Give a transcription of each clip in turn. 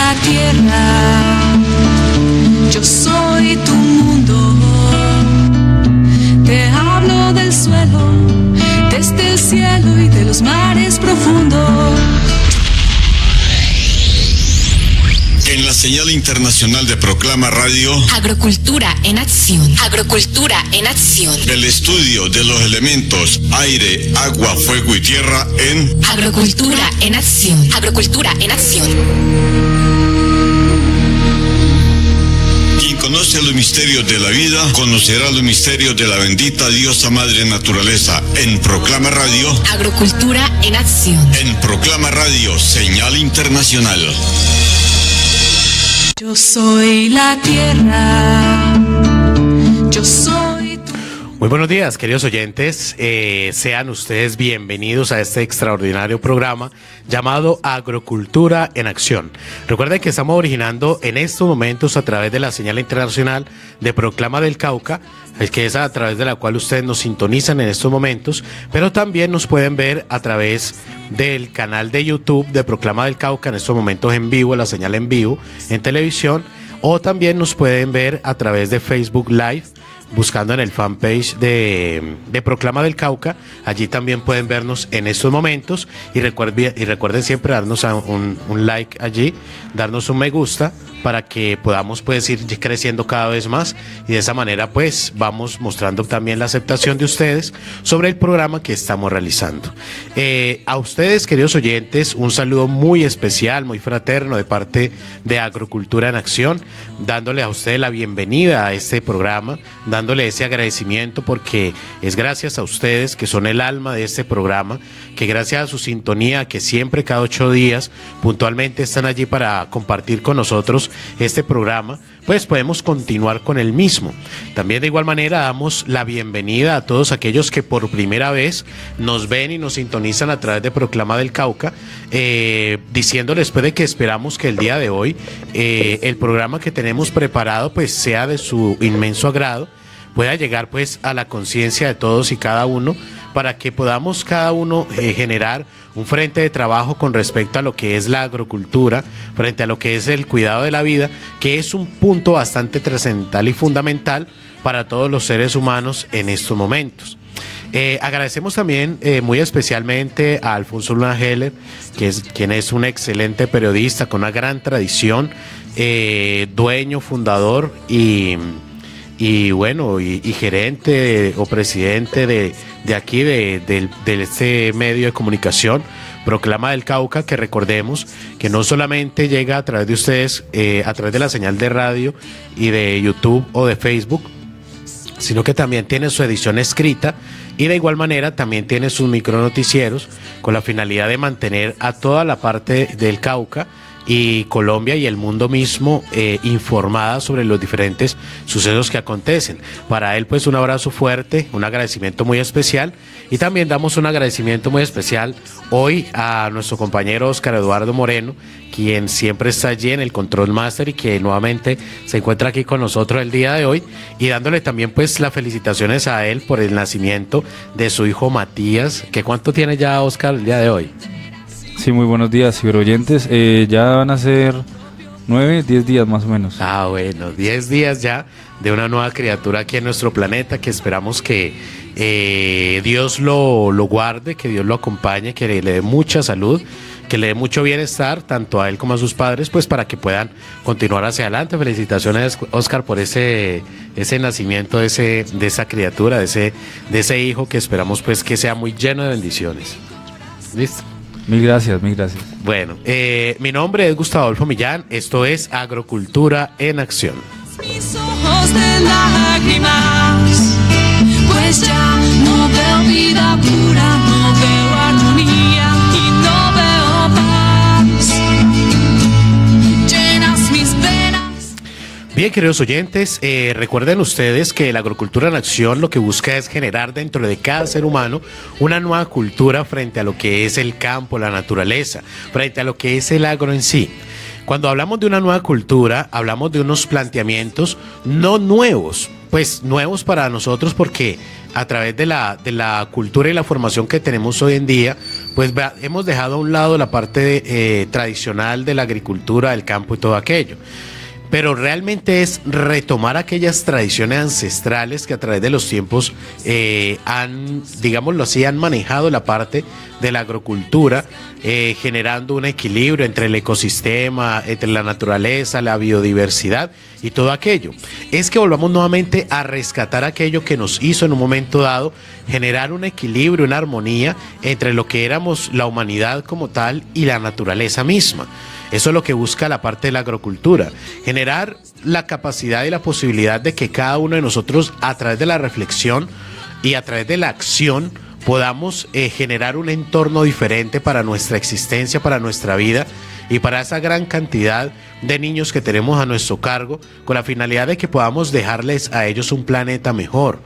la tierra, yo soy tu mundo. Te hablo del suelo, desde el cielo y de los mares profundos. En la señal internacional de Proclama Radio, Agrocultura en acción. Agrocultura en acción. El estudio de los elementos aire, agua, fuego y tierra en Agrocultura en acción. Agrocultura en acción. Quien conoce los misterios de la vida, conocerá los misterios de la bendita diosa madre naturaleza. En Proclama Radio, Agrocultura en acción. En Proclama Radio, señal internacional. Yo soy la tierra, yo soy tu... Muy buenos días, queridos oyentes. Sean ustedes bienvenidos a este extraordinario programa llamado Agrocultura en Acción. Recuerden que estamos originando en estos momentos a través de la señal internacional de Proclama del Cauca, que es a través de la cual ustedes nos sintonizan en estos momentos, pero también nos pueden ver a través del canal de YouTube de Proclama del Cauca, en estos momentos en vivo, la señal en vivo, en televisión, o también nos pueden ver a través de Facebook Live, buscando en el fanpage de Proclama del Cauca. Allí también pueden vernos en estos momentos y recuerden siempre darnos un like allí, darnos un me gusta para que podamos pues ir creciendo cada vez más y de esa manera pues vamos mostrando también la aceptación de ustedes sobre el programa que estamos realizando. A ustedes, queridos oyentes, un saludo muy especial, muy fraterno de parte de Agrocultura en Acción, dándole a ustedes la bienvenida a este programa, dándole ese agradecimiento porque es gracias a ustedes que son el alma de este programa, que gracias a su sintonía, que siempre cada 8 días puntualmente están allí para compartir con nosotros este programa, pues podemos continuar con el mismo. También de igual manera damos la bienvenida a todos aquellos que por primera vez nos ven y nos sintonizan a través de Proclama del Cauca, diciéndoles pues de que esperamos que el día de hoy el programa que tenemos preparado pues sea de su inmenso agrado, pueda llegar pues a la conciencia de todos y cada uno, para que podamos cada uno generar un frente de trabajo con respecto a lo que es la agrocultura, frente a lo que es el cuidado de la vida, que es un punto bastante trascendental y fundamental para todos los seres humanos en estos momentos. Agradecemos también muy especialmente a Alfonso Luna Heller, quien es un excelente periodista con una gran tradición, dueño, fundador y gerente o presidente de aquí, de este medio de comunicación, Proclama del Cauca, que recordemos que no solamente llega a través de ustedes, a través de la señal de radio y de YouTube o de Facebook, sino que también tiene su edición escrita y de igual manera también tiene sus micronoticieros con la finalidad de mantener a toda la parte del Cauca y Colombia y el mundo mismo informada sobre los diferentes sucesos que acontecen. Para él pues un abrazo fuerte, un agradecimiento muy especial y también damos un agradecimiento muy especial hoy a nuestro compañero Oscar Eduardo Moreno, quien siempre está allí en el Control Master y que nuevamente se encuentra aquí con nosotros el día de hoy, y dándole también pues las felicitaciones a él por el nacimiento de su hijo Matías. ¿Qué cuánto tiene ya Oscar el día de hoy? Sí, muy buenos días, ciberoyentes. Ya van a ser 9, 10 días más o menos. Ah, bueno, 10 días ya de una nueva criatura aquí en nuestro planeta, que esperamos que Dios lo guarde, que Dios lo acompañe, que le dé mucha salud, que le dé mucho bienestar, tanto a él como a sus padres, pues para que puedan continuar hacia adelante. Felicitaciones, Oscar, por ese nacimiento de esa criatura, de ese hijo, que esperamos pues que sea muy lleno de bendiciones. ¿Listo? Mil gracias, mil gracias. Bueno, mi nombre es Gustavo Adolfo Millán, esto es Agrocultura en Acción. Mis ojos de lágrimas, pues ya no veo vida pura, no veo armonía y no veo paz. Llenas mis venas. Bien, queridos oyentes, recuerden ustedes que la Agrocultura en Acción lo que busca es generar dentro de cada ser humano una nueva cultura frente a lo que es el campo, la naturaleza, frente a lo que es el agro en sí. Cuando hablamos de una nueva cultura, hablamos de unos planteamientos no nuevos, pues nuevos para nosotros porque a través de la cultura y la formación que tenemos hoy en día, pues hemos dejado a un lado la parte tradicional de la agricultura, del campo y todo aquello. Pero realmente es retomar aquellas tradiciones ancestrales que a través de los tiempos han, digámoslo así, han manejado la parte de la agrocultura, generando un equilibrio entre el ecosistema, entre la naturaleza, la biodiversidad y todo aquello. Es que volvamos nuevamente a rescatar aquello que nos hizo en un momento dado generar un equilibrio, una armonía entre lo que éramos la humanidad como tal y la naturaleza misma. Eso es lo que busca la parte de la agrocultura, generar la capacidad y la posibilidad de que cada uno de nosotros, a través de la reflexión y a través de la acción, podamos generar un entorno diferente para nuestra existencia, para nuestra vida y para esa gran cantidad de niños que tenemos a nuestro cargo, con la finalidad de que podamos dejarles a ellos un planeta mejor.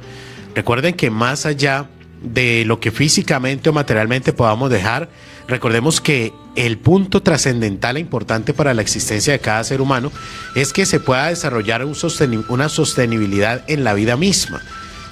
Recuerden que más allá de lo que físicamente o materialmente podamos dejar, recordemos que el punto trascendental e importante para la existencia de cada ser humano es que se pueda desarrollar una sostenibilidad en la vida misma,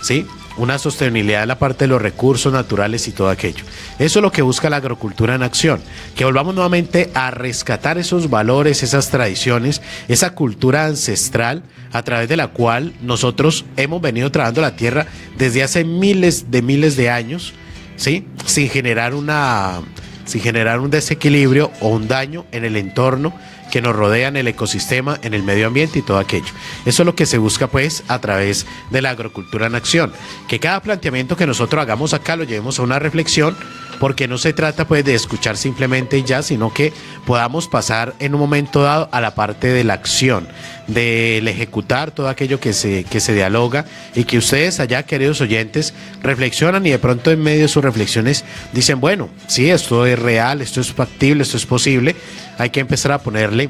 ¿sí? Una sostenibilidad en la parte de los recursos naturales y todo aquello. Eso es lo que busca la agrocultura en acción, que volvamos nuevamente a rescatar esos valores, esas tradiciones, esa cultura ancestral a través de la cual nosotros hemos venido trabajando la tierra desde hace miles de años, ¿sí? Sin generar un desequilibrio o un daño en el entorno que nos rodea, en el ecosistema, en el medio ambiente y todo aquello. Eso es lo que se busca pues a través de la agrocultura en acción, que cada planteamiento que nosotros hagamos acá lo llevemos a una reflexión, porque no se trata pues de escuchar simplemente y ya, sino que podamos pasar en un momento dado a la parte de la acción, del ejecutar todo aquello que se dialoga, y que ustedes allá, queridos oyentes, reflexionan y de pronto en medio de sus reflexiones dicen, bueno, sí, esto es real, esto es factible, esto es posible, hay que empezar a ponerle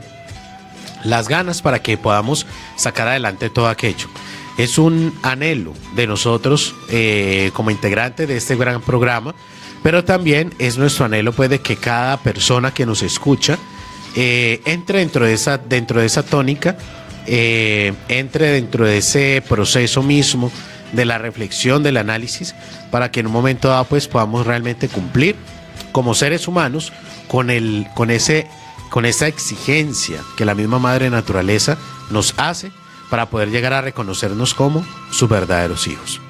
las ganas para que podamos sacar adelante todo aquello. Es un anhelo de nosotros como integrantes de este gran programa, pero también es nuestro anhelo pues de que cada persona que nos escucha entre dentro de esa tónica, entre dentro de ese proceso mismo de la reflexión, del análisis, para que en un momento dado pues podamos realmente cumplir como seres humanos con esa exigencia que la misma madre naturaleza nos hace para poder llegar a reconocernos como sus verdaderos hijos.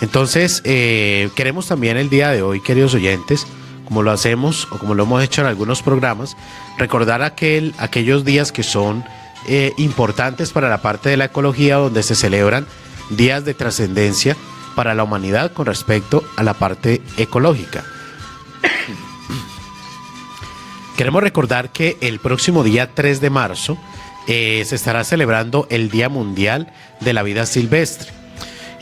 Entonces, queremos también el día de hoy, queridos oyentes, como lo hacemos o como lo hemos hecho en algunos programas, recordar aquellos días que son importantes para la parte de la ecología, donde se celebran días de trascendencia para la humanidad con respecto a la parte ecológica. Queremos recordar que el próximo día 3 de marzo se estará celebrando el Día Mundial de la Vida Silvestre.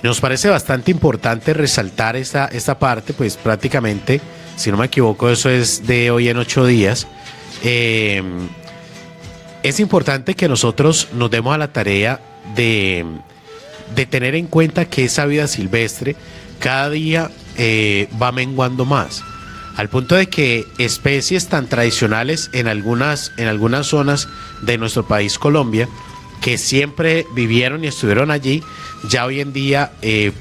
Nos parece bastante importante resaltar esta parte, pues prácticamente, si no me equivoco, eso es de hoy en 8 días. Es importante que nosotros nos demos a la tarea de tener en cuenta que esa vida silvestre cada día va menguando más, al punto de que especies tan tradicionales en algunas zonas de nuestro país, Colombia, que siempre vivieron y estuvieron allí, ya hoy en día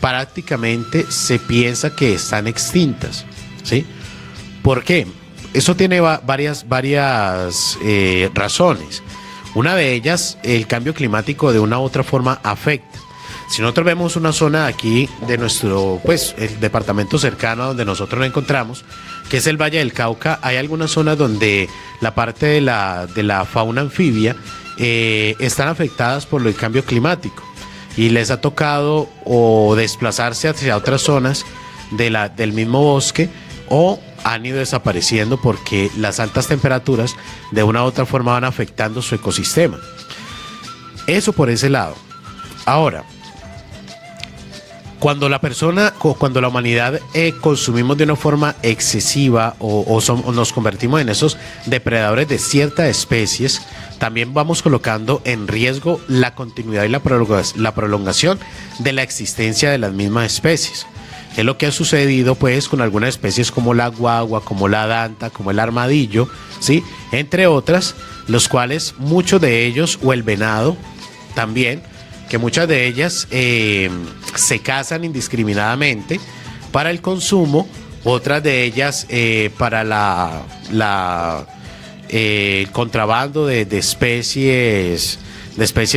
prácticamente se piensa que están extintas, ¿sí? ¿Por qué? Eso tiene varias razones. Una de ellas, el cambio climático de una u otra forma afecta. Si nosotros vemos una zona aquí de nuestro, pues, el departamento cercano a donde nosotros nos encontramos, que es el Valle del Cauca, hay algunas zonas donde la parte de la fauna anfibia están afectadas por el cambio climático y les ha tocado o desplazarse hacia otras zonas del mismo bosque, o han ido desapareciendo porque las altas temperaturas de una u otra forma van afectando su ecosistema. Eso por ese lado. Ahora, cuando la humanidad consumimos de una forma excesiva o nos convertimos en esos depredadores de ciertas especies, también vamos colocando en riesgo la continuidad y la prolongación de la existencia de las mismas especies. Es lo que ha sucedido pues con algunas especies como la guagua, como la danta, como el armadillo, ¿sí? Entre otras, los cuales muchos de ellos, o el venado también, que muchas de ellas se cazan indiscriminadamente para el consumo otras de ellas para el contrabando de especies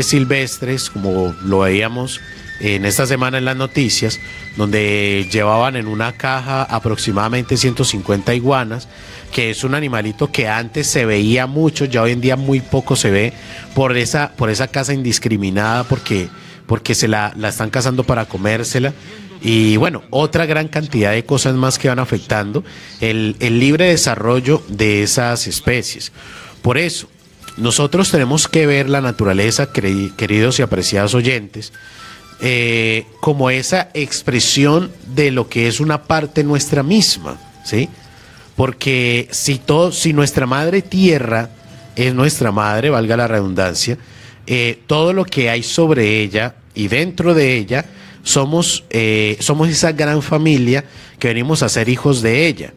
silvestres, como lo veíamos en esta semana en las noticias, donde llevaban en una caja aproximadamente 150 iguanas, que es un animalito que antes se veía mucho, ya hoy en día muy poco se ve por esa caza indiscriminada, porque se la están cazando para comérsela. Y bueno, otra gran cantidad de cosas más que van afectando el libre desarrollo de esas especies. Por eso, nosotros tenemos que ver la naturaleza, queridos y apreciados oyentes, como esa expresión de lo que es una parte nuestra misma, ¿sí? Porque si nuestra madre tierra es nuestra madre, valga la redundancia, todo lo que hay sobre ella y dentro de ella somos esa gran familia que venimos a ser hijos de ella.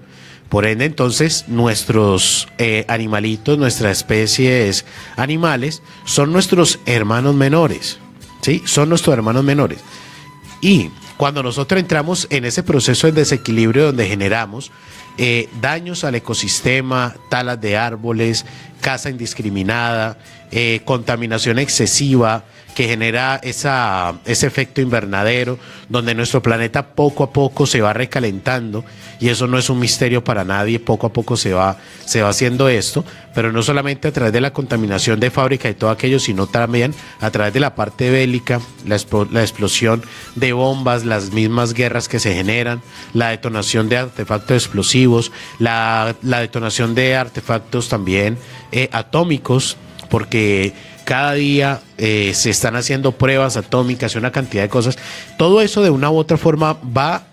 Por ende, entonces, nuestros animalitos, nuestras especies animales, son nuestros hermanos menores, ¿sí? Son nuestros hermanos menores. Y cuando nosotros entramos en ese proceso de desequilibrio donde generamos daños al ecosistema, talas de árboles, caza indiscriminada, contaminación excesiva, que genera ese efecto invernadero, donde nuestro planeta poco a poco se va recalentando, y eso no es un misterio para nadie, poco a poco se va haciendo esto, pero no solamente a través de la contaminación de fábrica y todo aquello, sino también a través de la parte bélica, la explosión de bombas, las mismas guerras que se generan, la detonación de artefactos explosivos, la detonación de artefactos también atómicos, porque cada día se están haciendo pruebas atómicas y una cantidad de cosas. Todo eso de una u otra forma va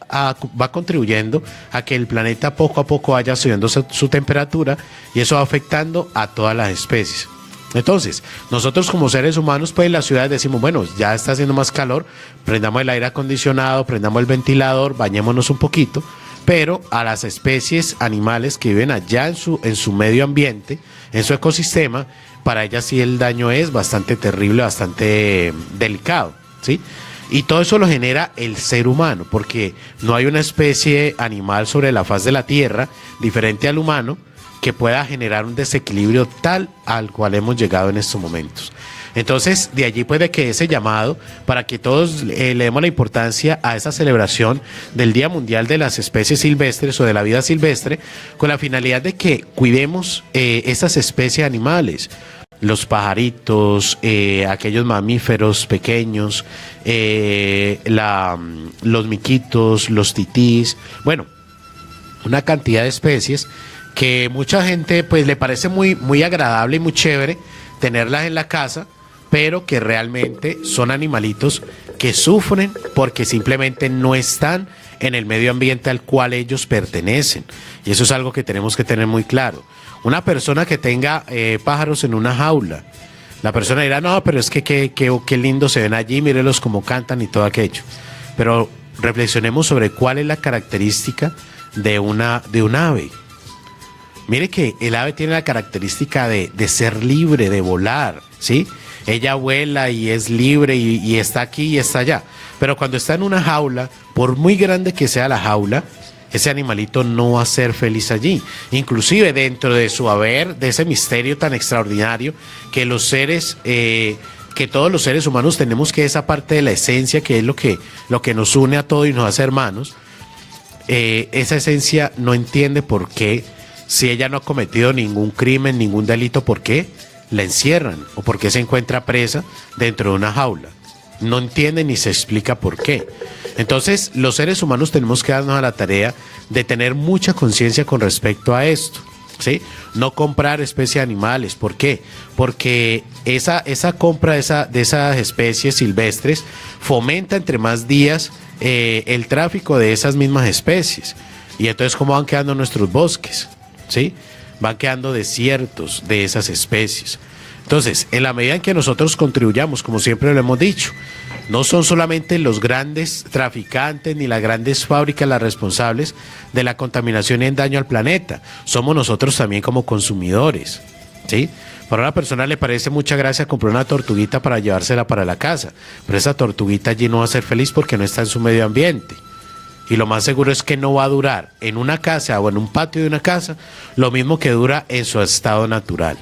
contribuyendo a que el planeta poco a poco vaya subiendo su temperatura, y eso va afectando a todas las especies. Entonces, nosotros como seres humanos, pues en las ciudades decimos, bueno, ya está haciendo más calor, prendamos el aire acondicionado, prendamos el ventilador, bañémonos un poquito, pero a las especies animales que viven allá en su medio ambiente, en su ecosistema, para ellas sí el daño es bastante terrible, bastante delicado, ¿sí? Y todo eso lo genera el ser humano, porque no hay una especie animal sobre la faz de la tierra, diferente al humano, que pueda generar un desequilibrio tal al cual hemos llegado en estos momentos. Entonces, de allí puede que ese llamado para que todos le demos la importancia a esa celebración del Día Mundial de las Especies Silvestres o de la Vida Silvestre, con la finalidad de que cuidemos esas especies animales, los pajaritos, aquellos mamíferos pequeños, los miquitos, los titís, bueno, una cantidad de especies que mucha gente pues le parece muy, muy agradable y muy chévere tenerlas en la casa, pero que realmente son animalitos que sufren porque simplemente no están en el medio ambiente al cual ellos pertenecen. Y eso es algo que tenemos que tener muy claro. Una persona que tenga pájaros en una jaula, la persona dirá, no, pero es que qué lindo se ven allí, mírelos cómo cantan y todo aquello. Pero reflexionemos sobre cuál es la característica de un ave. Mire que el ave tiene la característica de ser libre, de volar, ¿sí? Ella vuela y es libre y está aquí y está allá. Pero cuando está en una jaula, por muy grande que sea la jaula, ese animalito no va a ser feliz allí. Inclusive dentro de su haber, de ese misterio tan extraordinario que los seres, que todos los seres humanos tenemos, que esa parte de la esencia, que es lo que nos une a todos y nos hace hermanos, esa esencia no entiende por qué, si ella no ha cometido ningún crimen, ningún delito, ¿por qué la encierran? ¿O por qué se encuentra presa dentro de una jaula? No entiende ni se explica por qué. Entonces, los seres humanos tenemos que darnos a la tarea de tener mucha conciencia con respecto a esto, ¿sí? No comprar especies animales. ¿Por qué? Porque esa compra de esas especies silvestres fomenta entre más días el tráfico de esas mismas especies. Y entonces, ¿cómo van quedando nuestros bosques? ¿Sí? Van quedando desiertos de esas especies. Entonces, en la medida en que nosotros contribuyamos, como siempre lo hemos dicho, no son solamente los grandes traficantes ni las grandes fábricas las responsables de la contaminación y el daño al planeta, somos nosotros también como consumidores, ¿sí? Para una persona le parece mucha gracia comprar una tortuguita para llevársela para la casa, pero esa tortuguita allí no va a ser feliz porque no está en su medio ambiente. y lo más seguro es que no va a durar en una casa o en un patio de una casa lo mismo que dura en su estado natural,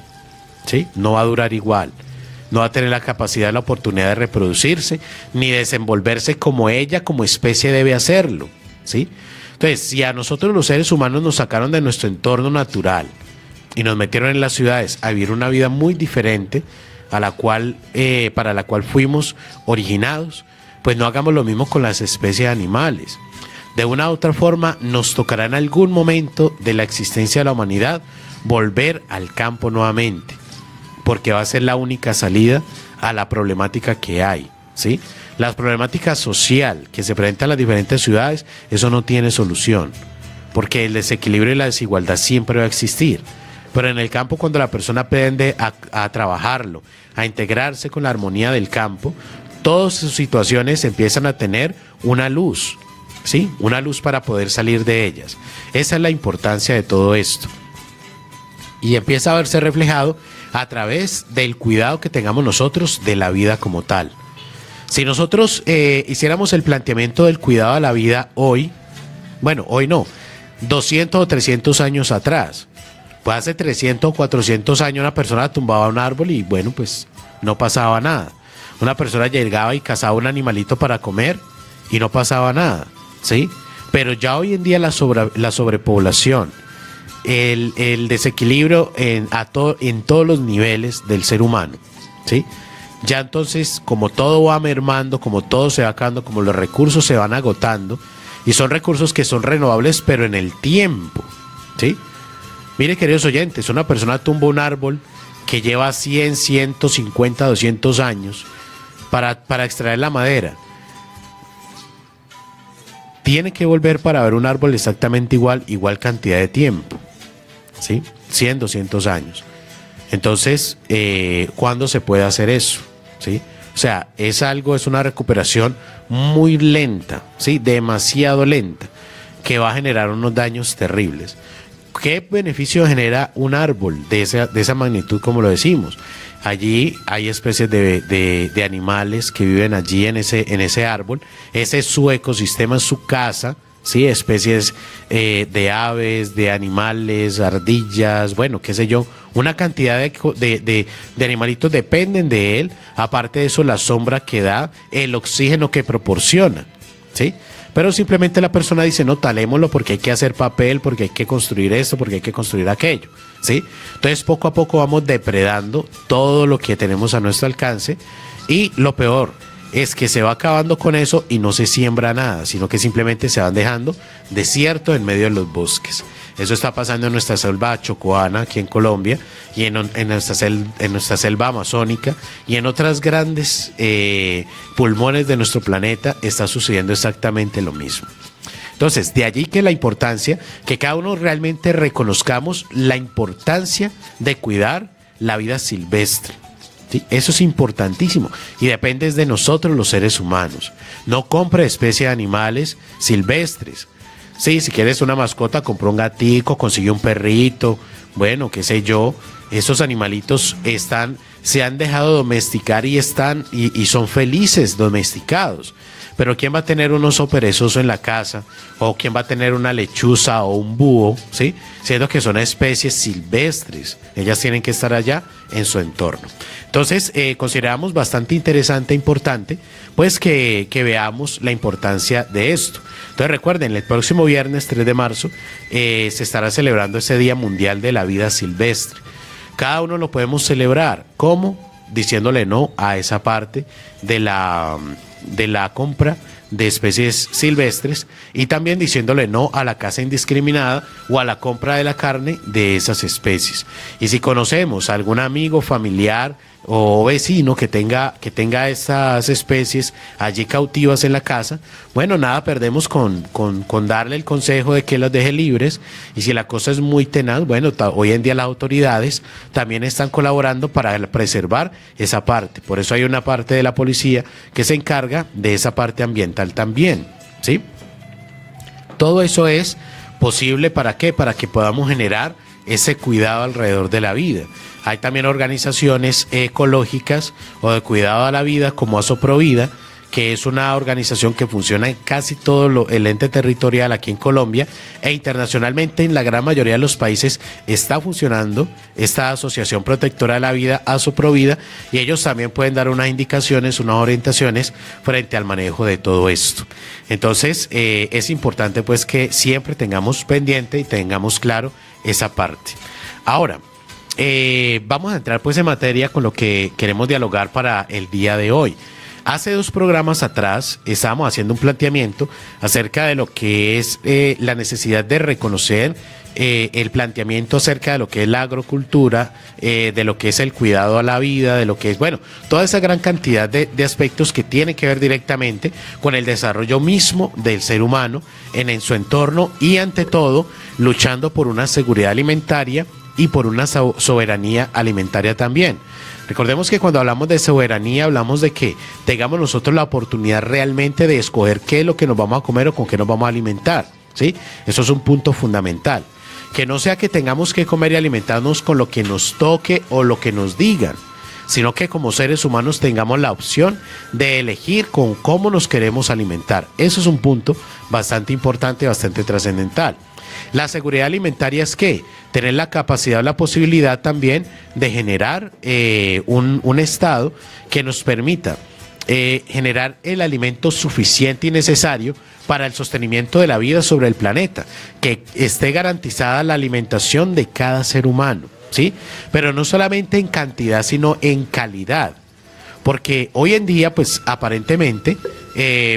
¿sí? No va a durar igual, no va a tener la capacidad, la oportunidad de reproducirse, ni desenvolverse como ella, como especie, debe hacerlo, ¿sí? Entonces, si a nosotros los seres humanos nos sacaron de nuestro entorno natural y nos metieron en las ciudades a vivir una vida muy diferente a la cual, para la cual fuimos originados, pues no hagamos lo mismo con las especies animales. De una u otra forma nos tocará en algún momento de la existencia de la humanidad volver al campo nuevamente, porque va a ser la única salida a la problemática que hay, ¿sí? La problemática social que se presenta en las diferentes ciudades, eso no tiene solución, porque el desequilibrio y la desigualdad siempre va a existir. Pero en el campo, cuando la persona aprende a trabajarlo, a integrarse con la armonía del campo, todas sus situaciones empiezan a tener una luz, ¿sí? Una luz para poder salir de ellas. Esa es la importancia de todo esto. Y empieza a verse reflejado a través del cuidado que tengamos nosotros de la vida como tal. Si nosotros hiciéramos el planteamiento del cuidado a la vida hoy, bueno, hoy no, 200 o 300 años atrás, pues hace 300 o 400 años una persona tumbaba un árbol y bueno, pues no pasaba nada. Una persona llegaba y cazaba un animalito para comer y no pasaba nada, ¿sí? Pero ya hoy en día la sobrepoblación, el desequilibrio en todos los niveles del ser humano, ¿sí? Ya entonces, como todo va mermando, como todo se va acabando, como los recursos se van agotando, y son recursos que son renovables, pero en el tiempo, ¿sí? Mire, queridos oyentes, una persona tumba un árbol que lleva 100, 150, 200 años para extraer la madera. Tiene que volver para ver un árbol exactamente igual cantidad de tiempo, ¿sí? 100, 200 años. Entonces, ¿cuándo se puede hacer eso? ¿Sí? O sea, es una recuperación muy lenta, ¿sí? Demasiado lenta, que va a generar unos daños terribles. ¿Qué beneficio genera un árbol de esa magnitud, como lo decimos? Allí hay especies de animales que viven allí en ese árbol. Ese es su ecosistema, es su casa, ¿sí? Especies de aves, de animales, ardillas, bueno, qué sé yo. Una cantidad de animalitos dependen de él. Aparte de eso, la sombra que da, el oxígeno que proporciona, ¿sí? Pero simplemente la persona dice, no, talémoslo porque hay que hacer papel, porque hay que construir esto, porque hay que construir aquello, ¿sí? Entonces, poco a poco vamos depredando todo lo que tenemos a nuestro alcance, y lo peor es que se va acabando con eso y no se siembra nada, sino que simplemente se van dejando desierto en medio de los bosques. Eso está pasando en nuestra selva chocoana, aquí en Colombia, y en nuestra selva amazónica, y en otras grandes pulmones de nuestro planeta está sucediendo exactamente lo mismo. Entonces, de allí que la importancia, que cada uno realmente reconozcamos la importancia de cuidar la vida silvestre. ¿Sí? Eso es importantísimo y depende de nosotros los seres humanos. No compre especies de animales silvestres. Sí, si quieres una mascota, compra un gatico, consigue un perrito, bueno, qué sé yo. Esos animalitos se han dejado domesticar y son felices domesticados. Pero ¿quién va a tener un oso perezoso en la casa? ¿O quién va a tener una lechuza o un búho? ¿Sí? Siendo que son especies silvestres. Ellas tienen que estar allá en su entorno. Entonces, consideramos bastante interesante e importante, pues que veamos la importancia de esto. Entonces, recuerden, el próximo viernes 3 de marzo se estará celebrando ese Día Mundial de la Vida Silvestre. Cada uno lo podemos celebrar. ¿Cómo? Diciéndole no a esa parte de la compra de especies silvestres, y también diciéndole no a la caza indiscriminada o a la compra de la carne de esas especies. Y si conocemos a algún amigo, familiar o vecino que tenga esas especies allí cautivas en la casa, bueno, nada perdemos con darle el consejo de que las deje libres. Y si la cosa es muy tenaz, bueno, hoy en día las autoridades también están colaborando para preservar esa parte. Por eso hay una parte de la policía que se encarga de esa parte ambiental también, ¿sí? Todo eso es posible, ¿para qué? Para que podamos generar ese cuidado alrededor de la vida. Hay también organizaciones ecológicas o de cuidado a la vida como Asoprovida, que es una organización que funciona en casi todo el ente territorial aquí en Colombia e internacionalmente en la gran mayoría de los países está funcionando esta Asociación Protectora de la Vida, ASOPROVIDA, y ellos también pueden dar unas indicaciones, unas orientaciones frente al manejo de todo esto. Entonces es importante pues que siempre tengamos pendiente y tengamos claro esa parte. Ahora, vamos a entrar pues en materia con lo que queremos dialogar para el día de hoy. Hace 2 programas atrás estábamos haciendo un planteamiento acerca de lo que es la necesidad de reconocer el planteamiento acerca de lo que es la agrocultura, de lo que es el cuidado a la vida, de lo que es, bueno, toda esa gran cantidad de aspectos que tienen que ver directamente con el desarrollo mismo del ser humano en su entorno y ante todo luchando por una seguridad alimentaria y por una soberanía alimentaria también. Recordemos que cuando hablamos de soberanía hablamos de que tengamos nosotros la oportunidad realmente de escoger qué es lo que nos vamos a comer o con qué nos vamos a alimentar, ¿sí? Eso es un punto fundamental. Que no sea que tengamos que comer y alimentarnos con lo que nos toque o lo que nos digan, sino que como seres humanos tengamos la opción de elegir con cómo nos queremos alimentar. Eso es un punto bastante importante, bastante trascendental. La seguridad alimentaria es que tener la capacidad o la posibilidad también de generar un estado que nos permita generar el alimento suficiente y necesario para el sostenimiento de la vida sobre el planeta, que esté garantizada la alimentación de cada ser humano, ¿sí? Pero no solamente en cantidad, sino en calidad. Porque hoy en día, pues aparentemente,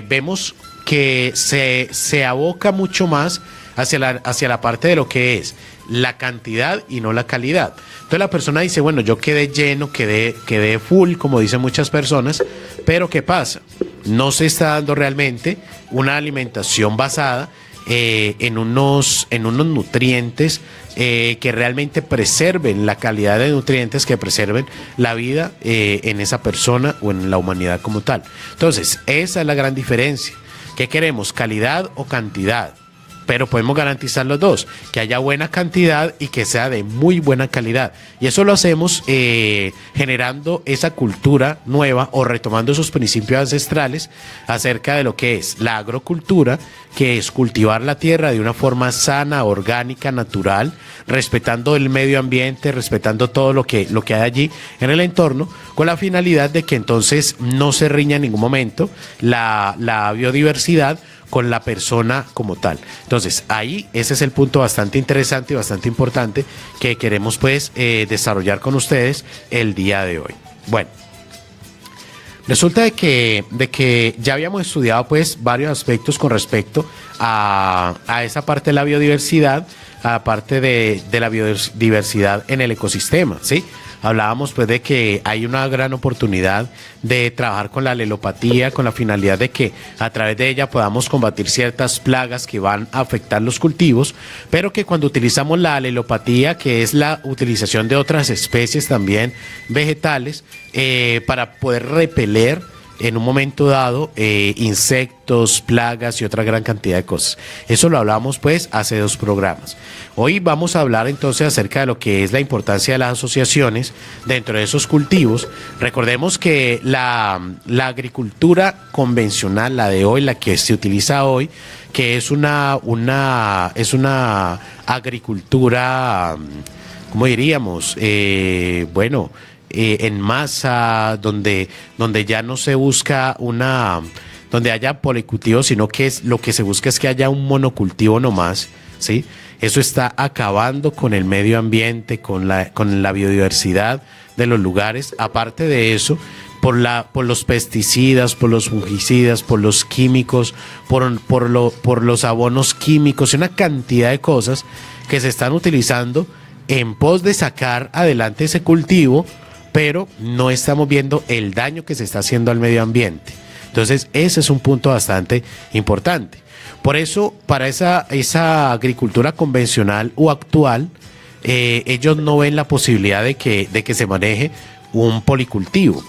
vemos que se aboca mucho más hacia la parte de lo que es la cantidad y no la calidad. Entonces la persona dice, bueno, yo quedé lleno, quedé full, como dicen muchas personas, pero ¿qué pasa? No se está dando realmente una alimentación basada en unos nutrientes que realmente preserven la calidad de nutrientes, que preserven la vida en esa persona o en la humanidad como tal. Entonces, esa es la gran diferencia. ¿Qué queremos? ¿Calidad o cantidad? Pero podemos garantizar los dos, que haya buena cantidad y que sea de muy buena calidad. Y eso lo hacemos generando esa cultura nueva o retomando esos principios ancestrales acerca de lo que es la agrocultura, que es cultivar la tierra de una forma sana, orgánica, natural, respetando el medio ambiente, respetando todo lo que hay allí en el entorno, con la finalidad de que entonces no se riña en ningún momento la biodiversidad con la persona como tal. Entonces, ahí ese es el punto bastante interesante y bastante importante que queremos pues desarrollar con ustedes el día de hoy. Bueno, resulta de que ya habíamos estudiado pues varios aspectos con respecto a esa parte de la biodiversidad, a la parte de la biodiversidad en el ecosistema, ¿sí? Hablábamos pues de que hay una gran oportunidad de trabajar con la alelopatía con la finalidad de que a través de ella podamos combatir ciertas plagas que van a afectar los cultivos, pero que cuando utilizamos la alelopatía, que es la utilización de otras especies también vegetales, para poder repeler en un momento dado insectos, plagas y otra gran cantidad de cosas. Eso lo hablamos pues hace 2 programas. Hoy vamos a hablar entonces acerca de lo que es la importancia de las asociaciones dentro de esos cultivos. Recordemos que la agricultura convencional, la de hoy, la que se utiliza hoy, que es una agricultura, ¿cómo diríamos? En masa, donde ya no se busca donde haya policultivo, sino que lo que se busca es que haya un monocultivo nomás, ¿sí? Eso está acabando con el medio ambiente, con la biodiversidad de los lugares. Aparte de eso, por los pesticidas, por los fungicidas, por los químicos, por los abonos químicos y una cantidad de cosas que se están utilizando en pos de sacar adelante ese cultivo, pero no estamos viendo el daño que se está haciendo al medio ambiente. Entonces, ese es un punto bastante importante. Por eso, para esa agricultura convencional o actual, ellos no ven la posibilidad de que se maneje un policultivo.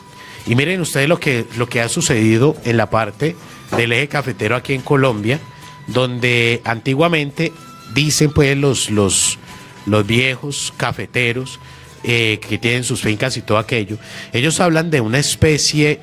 Y miren ustedes lo que ha sucedido en la parte del eje cafetero aquí en Colombia, donde antiguamente dicen pues los viejos cafeteros que tienen sus fincas y todo aquello, ellos hablan de una especie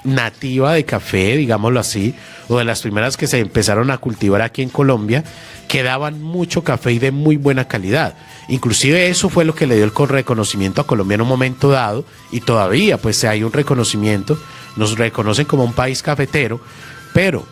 nativa de café, digámoslo así, o de las primeras que se empezaron a cultivar aquí en Colombia, que daban mucho café y de muy buena calidad. Inclusive eso fue lo que le dio el reconocimiento a Colombia en un momento dado, y todavía pues hay un reconocimiento, nos reconocen como un país cafetero, pero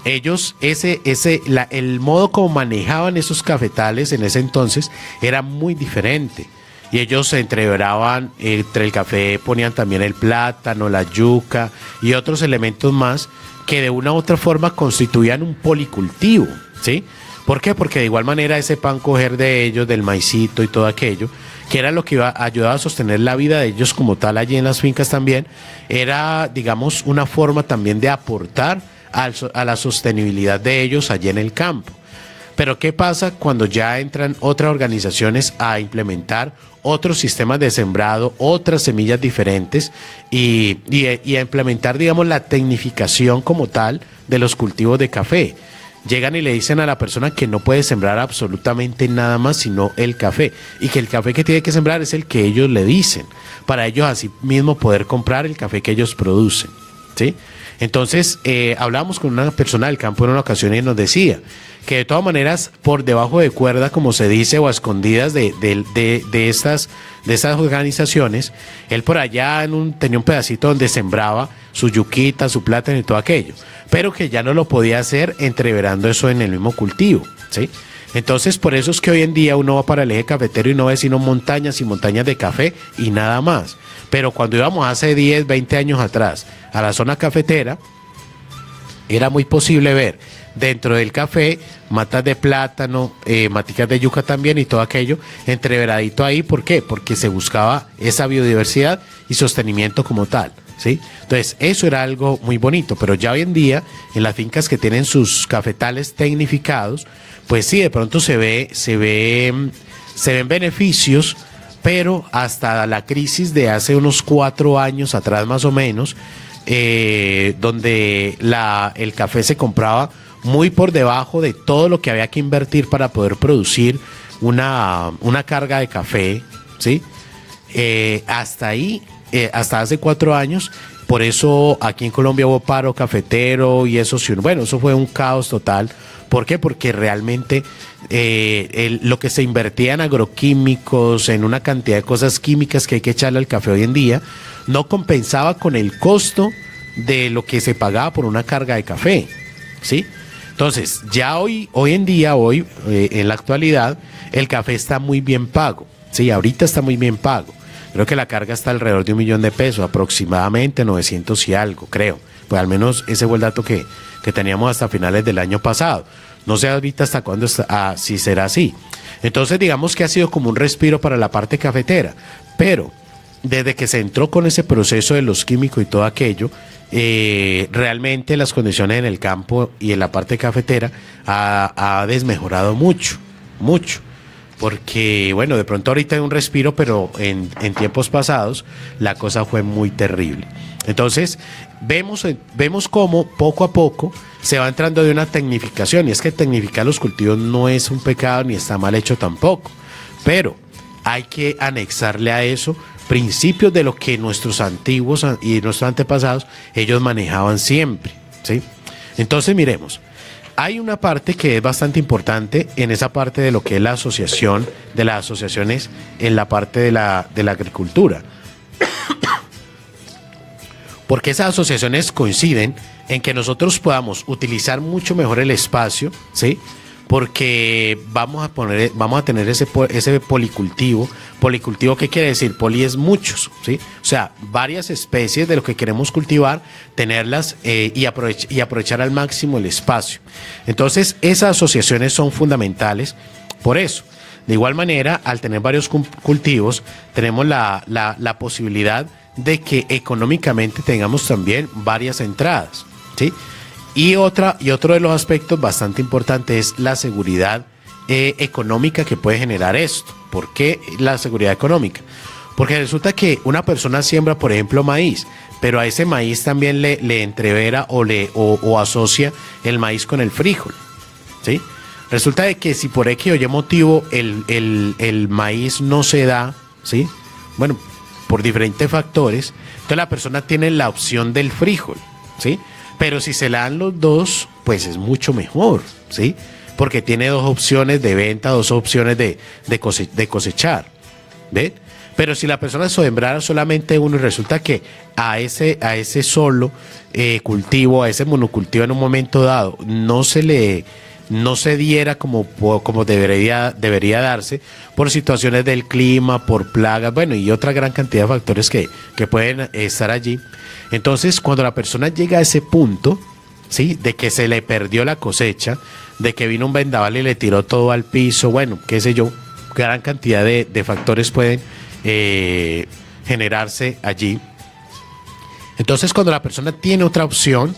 ellos, el modo como manejaban esos cafetales en ese entonces era muy diferente. Y ellos se entreveraban, entre el café ponían también el plátano, la yuca y otros elementos más que de una u otra forma constituían un policultivo, ¿sí? ¿Por qué? Porque de igual manera ese pan coger de ellos, del maicito y todo aquello, que era lo que iba a ayudar a sostener la vida de ellos como tal allí en las fincas también, era, digamos, una forma también de aportar a la sostenibilidad de ellos allí en el campo. Pero ¿qué pasa cuando ya entran otras organizaciones a implementar otros sistemas de sembrado, otras semillas diferentes y a implementar, digamos, la tecnificación como tal de los cultivos de café? Llegan y le dicen a la persona que no puede sembrar absolutamente nada más sino el café, y que el café que tiene que sembrar es el que ellos le dicen, para ellos así mismo poder comprar el café que ellos producen, ¿sí? Entonces, hablábamos con una persona del campo en una ocasión y nos decía que de todas maneras, por debajo de cuerda, como se dice, o a escondidas de estas organizaciones, él por allá tenía un pedacito donde sembraba su yuquita, su plátano y todo aquello, pero que ya no lo podía hacer entreverando eso en el mismo cultivo, ¿sí? Entonces, por eso es que hoy en día uno va para el eje cafetero y no ve sino montañas y montañas de café y nada más. Pero cuando íbamos hace 10, 20 años atrás a la zona cafetera, era muy posible ver dentro del café matas de plátano, maticas de yuca también y todo aquello entreveradito ahí. ¿Por qué? Porque se buscaba esa biodiversidad y sostenimiento como tal, ¿sí? Entonces, eso era algo muy bonito, pero ya hoy en día, en las fincas que tienen sus cafetales tecnificados, pues sí, de pronto se ven beneficios, pero hasta la crisis de hace unos 4 años atrás más o menos, donde el café se compraba muy por debajo de todo lo que había que invertir para poder producir una carga de café, ¿sí? Hasta ahí, hasta hace 4 años, por eso aquí en Colombia hubo paro cafetero y eso fue un caos total. ¿Por qué? Porque realmente lo que se invertía en agroquímicos, en una cantidad de cosas químicas que hay que echarle al café hoy en día, no compensaba con el costo de lo que se pagaba por una carga de café, ¿sí? Entonces, ya hoy en día, en la actualidad, el café está muy bien pago, ¿sí? Ahorita está muy bien pago. Creo que la carga está alrededor de $1.000.000, aproximadamente 900 y algo, creo. Pues al menos ese fue el dato que teníamos hasta finales del año pasado. No sé ahorita hasta cuándo, si será así. Entonces, digamos que ha sido como un respiro para la parte cafetera, pero desde que se entró con ese proceso de los químicos y todo aquello, realmente las condiciones en el campo y en la parte cafetera ha desmejorado mucho, porque bueno, de pronto ahorita hay un respiro, pero en tiempos pasados la cosa fue muy terrible. Entonces vemos cómo poco a poco se va entrando de una tecnificación, y es que tecnificar los cultivos no es un pecado ni está mal hecho tampoco, pero hay que anexarle a eso principios de lo que nuestros antiguos y nuestros antepasados ellos manejaban siempre, ¿sí? Entonces miremos, hay una parte que es bastante importante en esa parte de lo que es la asociación, de las asociaciones en la parte de la agricultura, porque esas asociaciones coinciden en que nosotros podamos utilizar mucho mejor el espacio, ¿sí? Porque vamos a tener ese policultivo. Policultivo, ¿qué quiere decir? Poli es muchos, ¿sí? O sea, varias especies de lo que queremos cultivar, tenerlas y aprovechar al máximo el espacio. Entonces, esas asociaciones son fundamentales por eso. De igual manera, al tener varios cultivos, tenemos la posibilidad de que económicamente tengamos también varias entradas, ¿sí? Y otro de los aspectos bastante importantes es la seguridad económica que puede generar esto. ¿Por qué la seguridad económica? Porque resulta que una persona siembra, por ejemplo, maíz, pero a ese maíz también le entrevera o asocia el maíz con el frijol, ¿sí? Resulta de que si por X o Y motivo el maíz no se da, ¿sí? Bueno, por diferentes factores, entonces la persona tiene la opción del frijol, ¿sí? Pero si se le dan los dos, pues es mucho mejor, ¿sí? Porque tiene dos opciones de venta, dos opciones de cosechar, ¿ven? Pero si la persona sembrara solamente uno y resulta que a ese solo cultivo, a ese monocultivo en un momento dado, no se diera como debería darse por situaciones del clima, por plagas, bueno, y otra gran cantidad de factores que pueden estar allí. Entonces, cuando la persona llega a ese punto, ¿sí? De que se le perdió la cosecha, de que vino un vendaval y le tiró todo al piso, bueno, qué sé yo, gran cantidad de factores pueden generarse allí. Entonces, cuando la persona tiene otra opción,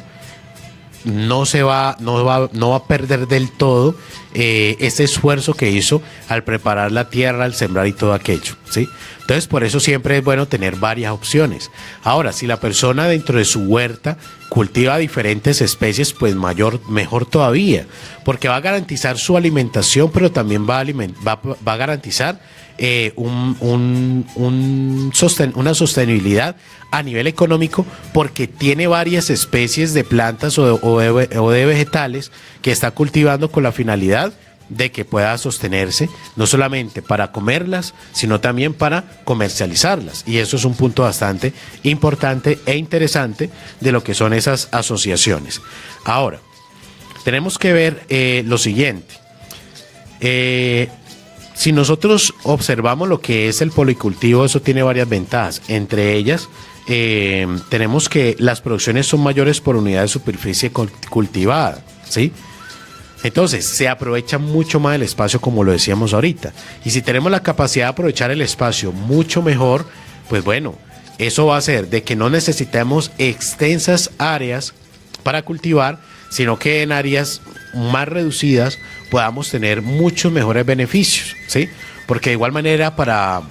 no va a perder del todo ese esfuerzo que hizo al preparar la tierra, al sembrar y todo aquello, ¿sí? Entonces, por eso siempre es bueno tener varias opciones. Ahora, si la persona dentro de su huerta cultiva diferentes especies, pues mejor todavía, porque va a garantizar su alimentación, pero también va a garantizar una sostenibilidad a nivel económico, porque tiene varias especies de plantas o de vegetales que está cultivando con la finalidad de que pueda sostenerse, no solamente para comerlas, sino también para comercializarlas. Y eso es un punto bastante importante e interesante de lo que son esas asociaciones. Ahora, tenemos que ver lo siguiente. Si nosotros observamos lo que es el policultivo, eso tiene varias ventajas. Entre ellas, tenemos que las producciones son mayores por unidad de superficie cultivada, ¿sí? Entonces, se aprovecha mucho más el espacio, como lo decíamos ahorita. Y si tenemos la capacidad de aprovechar el espacio mucho mejor, pues bueno, eso va a hacer de que no necesitemos extensas áreas para cultivar, sino que en áreas más reducidas podamos tener muchos mejores beneficios, ¿sí? Porque de igual manera para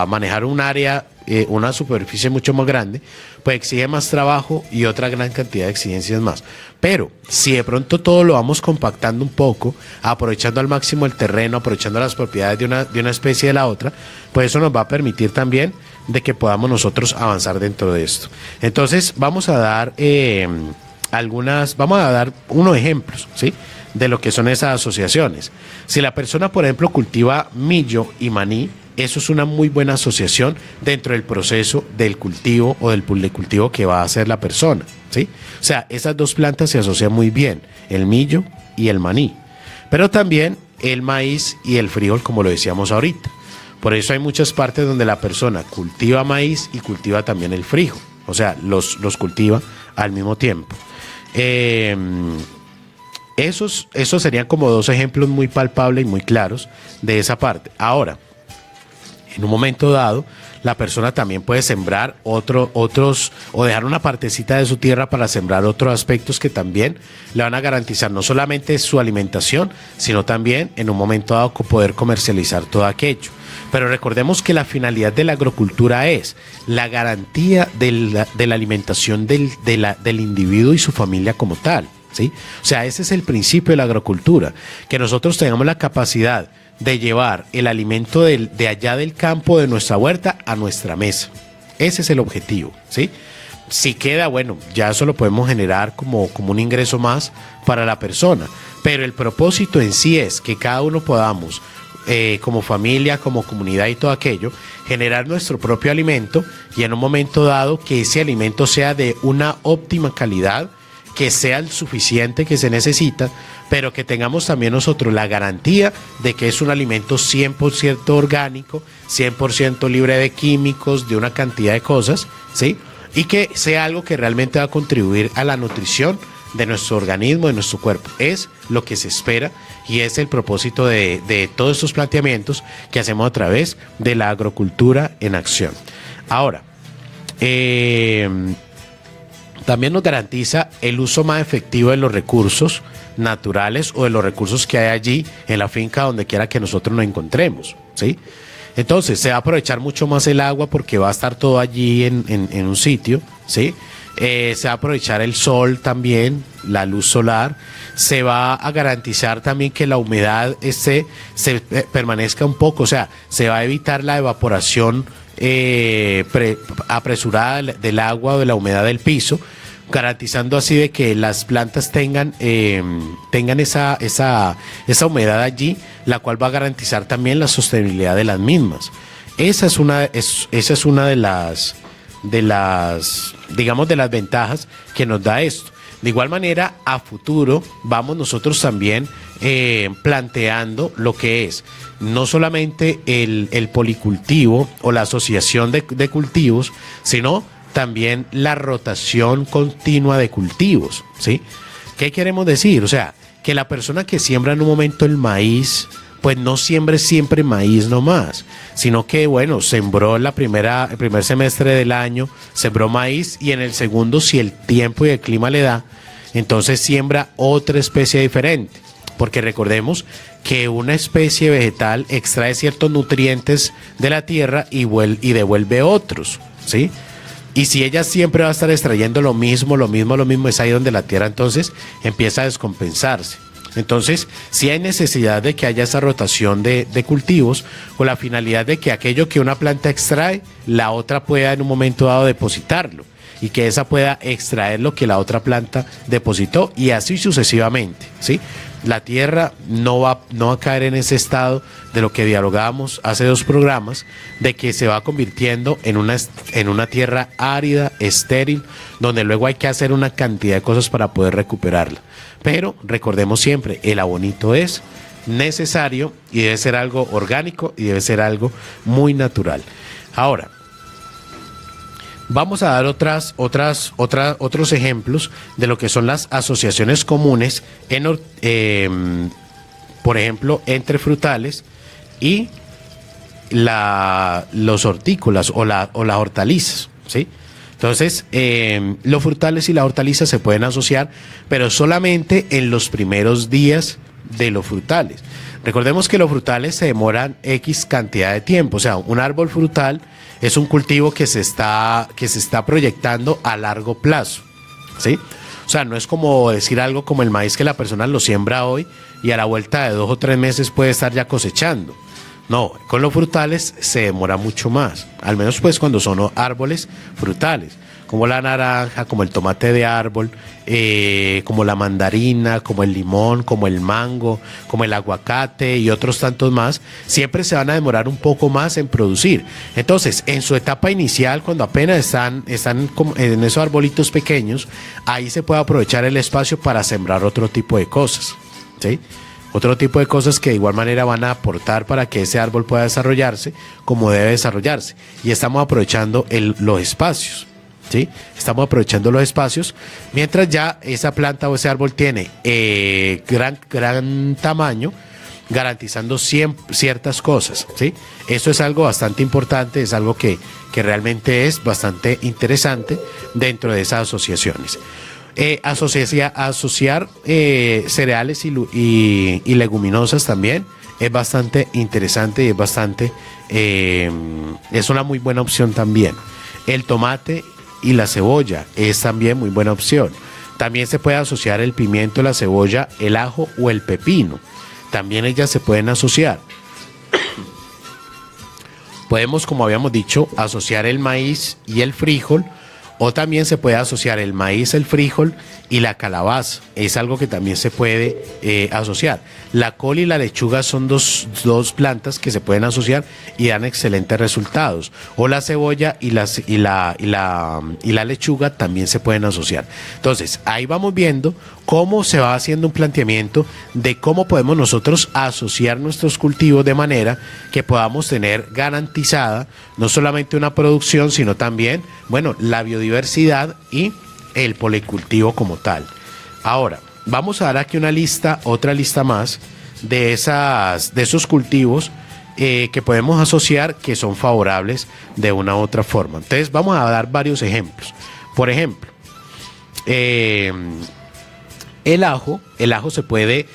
manejar un área, una superficie mucho más grande, pues exige más trabajo y otra gran cantidad de exigencias más. Pero si de pronto todo lo vamos compactando un poco, aprovechando al máximo el terreno, aprovechando las propiedades de una especie de la otra, pues eso nos va a permitir también de que podamos nosotros avanzar dentro de esto. Entonces vamos a dar unos ejemplos, ¿sí? De lo que son esas asociaciones. Si la persona, por ejemplo, cultiva millo y maní, eso es una muy buena asociación dentro del proceso del cultivo o del policultivo que va a hacer la persona, ¿sí? O sea, esas dos plantas se asocian muy bien, el millo y el maní, pero también el maíz y el frijol, como lo decíamos ahorita. Por eso hay muchas partes donde la persona cultiva maíz y cultiva también el frijol, o sea, los cultiva al mismo tiempo. Esos serían como dos ejemplos muy palpables y muy claros de esa parte. Ahora, en un momento dado, la persona también puede sembrar otros o dejar una partecita de su tierra para sembrar otros aspectos que también le van a garantizar no solamente su alimentación, sino también en un momento dado poder comercializar todo aquello. Pero recordemos que la finalidad de la agrocultura es la garantía de la alimentación del individuo y su familia como tal, ¿sí? O sea, ese es el principio de la agrocultura, que nosotros tengamos la capacidad de llevar el alimento de allá del campo, de nuestra huerta, a nuestra mesa. Ese es el objetivo, ¿sí? Si queda, bueno, ya eso lo podemos generar como un ingreso más para la persona, pero el propósito en sí es que cada uno podamos, como familia, como comunidad y todo aquello, generar nuestro propio alimento y en un momento dado que ese alimento sea de una óptima calidad, que sea el suficiente que se necesita, pero que tengamos también nosotros la garantía de que es un alimento 100% orgánico, 100% libre de químicos, de una cantidad de cosas, ¿sí? Y que sea algo que realmente va a contribuir a la nutrición de nuestro organismo, de nuestro cuerpo. Es lo que se espera y es el propósito de todos estos planteamientos que hacemos a través de la agrocultura en acción. Ahora, también nos garantiza el uso más efectivo de los recursos naturales o de los recursos que hay allí en la finca, donde quiera que nosotros nos encontremos, ¿sí? Entonces se va a aprovechar mucho más el agua porque va a estar todo allí en un sitio, ¿sí? Se va a aprovechar el sol también, la luz solar. Se va a garantizar también que la humedad permanezca un poco, o sea, se va a evitar la evaporación apresurada del agua o de la humedad del piso, garantizando así de que las plantas tengan esa humedad allí, la cual va a garantizar también la sostenibilidad de las mismas. Esa es una de las digamos, de las ventajas que nos da esto. De igual manera, a futuro vamos nosotros también planteando lo que es no solamente el policultivo o la asociación de cultivos, sino también la rotación continua de cultivos, ¿sí? ¿Qué queremos decir? O sea, que la persona que siembra en un momento el maíz, pues no siembre siempre maíz nomás, sino que, bueno, sembró el primer semestre del año, sembró maíz, y en el segundo, si el tiempo y el clima le da, entonces siembra otra especie diferente, porque recordemos que una especie vegetal extrae ciertos nutrientes de la tierra y devuelve otros, ¿sí? Y si ella siempre va a estar extrayendo lo mismo, es ahí donde la tierra entonces empieza a descompensarse. Entonces, sí hay necesidad de que haya esa rotación de cultivos, con la finalidad de que aquello que una planta extrae, la otra pueda en un momento dado depositarlo, y que esa pueda extraer lo que la otra planta depositó, y así sucesivamente, ¿sí? La tierra no va a caer en ese estado de lo que dialogábamos hace 2 programas, de que se va convirtiendo en una tierra árida, estéril, donde luego hay que hacer una cantidad de cosas para poder recuperarla. Pero recordemos siempre, el abonito es necesario y debe ser algo orgánico y debe ser algo muy natural. Ahora, vamos a dar otros ejemplos de lo que son las asociaciones comunes, por ejemplo, entre frutales y los hortícolas o las hortalizas, ¿sí? Entonces, los frutales y las hortalizas se pueden asociar, pero solamente en los primeros días de los frutales. Recordemos que los frutales se demoran X cantidad de tiempo, o sea, un árbol frutal es un cultivo que se está proyectando a largo plazo, ¿sí? O sea, no es como decir algo como el maíz que la persona lo siembra hoy y a la vuelta de 2 o 3 meses puede estar ya cosechando. No, con los frutales se demora mucho más, al menos pues cuando son árboles frutales, como la naranja, como el tomate de árbol, como la mandarina, como el limón, como el mango, como el aguacate y otros tantos más, siempre se van a demorar un poco más en producir. Entonces, en su etapa inicial, cuando apenas están en esos arbolitos pequeños, ahí se puede aprovechar el espacio para sembrar otro tipo de cosas, ¿sí? Otro tipo de cosas que de igual manera van a aportar para que ese árbol pueda desarrollarse como debe desarrollarse. Y estamos aprovechando los espacios, ¿sí? Estamos aprovechando los espacios mientras ya esa planta o ese árbol tiene gran tamaño, garantizando ciertas cosas, ¿sí? Eso es algo bastante importante, es algo que realmente es bastante interesante dentro de esas asociaciones. Asociar cereales y leguminosas también es bastante interesante y es una muy buena opción también. El tomate y la cebolla es también muy buena opción. También se puede asociar el pimiento, la cebolla, el ajo o el pepino. También ellas se pueden asociar. Podemos, como habíamos dicho, asociar el maíz y el frijol, o también se puede asociar el maíz, el frijol y la calabaza. Es algo que también se puede asociar. La col y la lechuga son dos plantas que se pueden asociar y dan excelentes resultados. O la cebolla y la lechuga también se pueden asociar. Entonces, ahí vamos viendo cómo se va haciendo un planteamiento de cómo podemos nosotros asociar nuestros cultivos de manera que podamos tener garantizada no solamente una producción, sino también, bueno, la biodiversidad y el policultivo como tal. Ahora, vamos a dar aquí otra lista más de esos cultivos que podemos asociar que son favorables de una u otra forma. Entonces, vamos a dar varios ejemplos. Por ejemplo, el ajo se puede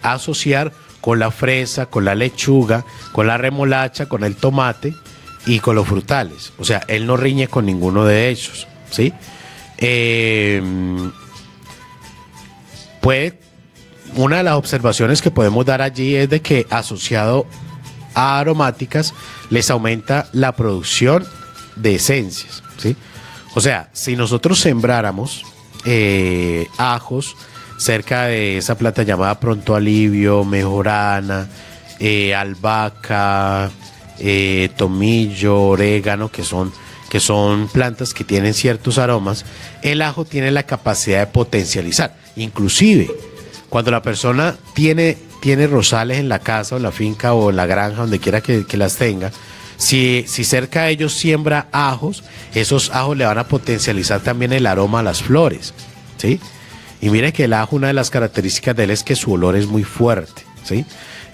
asociar con la fresa, con la lechuga, con la remolacha, con el tomate y con los frutales. O sea, él no riñe con ninguno de ellos, ¿sí? Una de las observaciones que podemos dar allí es de que asociado a aromáticas les aumenta la producción de esencias, ¿sí? O sea, si nosotros sembráramos ajos cerca de esa planta llamada pronto alivio, mejorana, albahaca, tomillo, orégano, que son plantas que tienen ciertos aromas, el ajo tiene la capacidad de potencializar. Inclusive, cuando la persona tiene rosales en la casa o en la finca o en la granja, donde quiera que las tenga, si cerca de ellos siembra ajos, esos ajos le van a potencializar también el aroma a las flores, ¿sí? Y miren que el ajo, una de las características de él es que su olor es muy fuerte, ¿sí?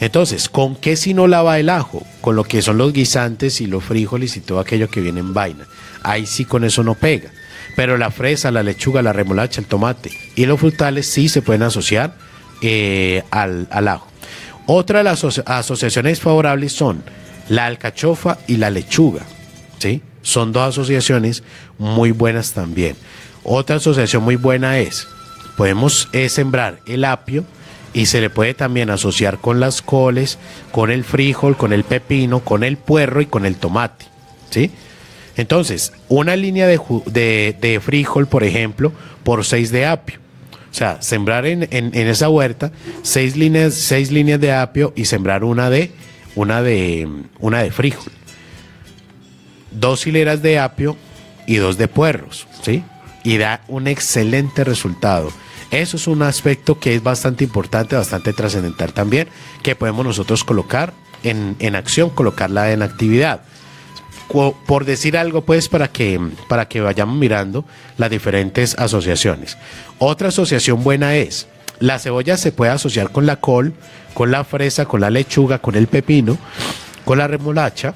Entonces, ¿con qué si no la va el ajo? Con lo que son los guisantes y los frijoles y todo aquello que viene en vaina. Ahí sí con eso no pega. Pero la fresa, la lechuga, la remolacha, el tomate y los frutales sí se pueden asociar al ajo. Otra de las asociaciones favorables son la alcachofa y la lechuga, ¿sí? Son dos asociaciones muy buenas también. Otra asociación muy buena podemos sembrar el apio y se le puede también asociar con las coles, con el frijol, con el pepino, con el puerro y con el tomate, ¿sí? Entonces, una línea de frijol, por ejemplo, por 6 de apio. O sea, sembrar en esa huerta 6 líneas de apio y sembrar una de frijol. 2 hileras de apio y 2 de puerros, ¿sí? Y da un excelente resultado. Eso es un aspecto que es bastante importante, bastante trascendental también, que podemos nosotros colocar en acción, colocarla en actividad. Por decir algo, pues, para que vayamos mirando las diferentes asociaciones. Otra asociación buena es, la cebolla se puede asociar con la col, con la fresa, con la lechuga, con el pepino, con la remolacha,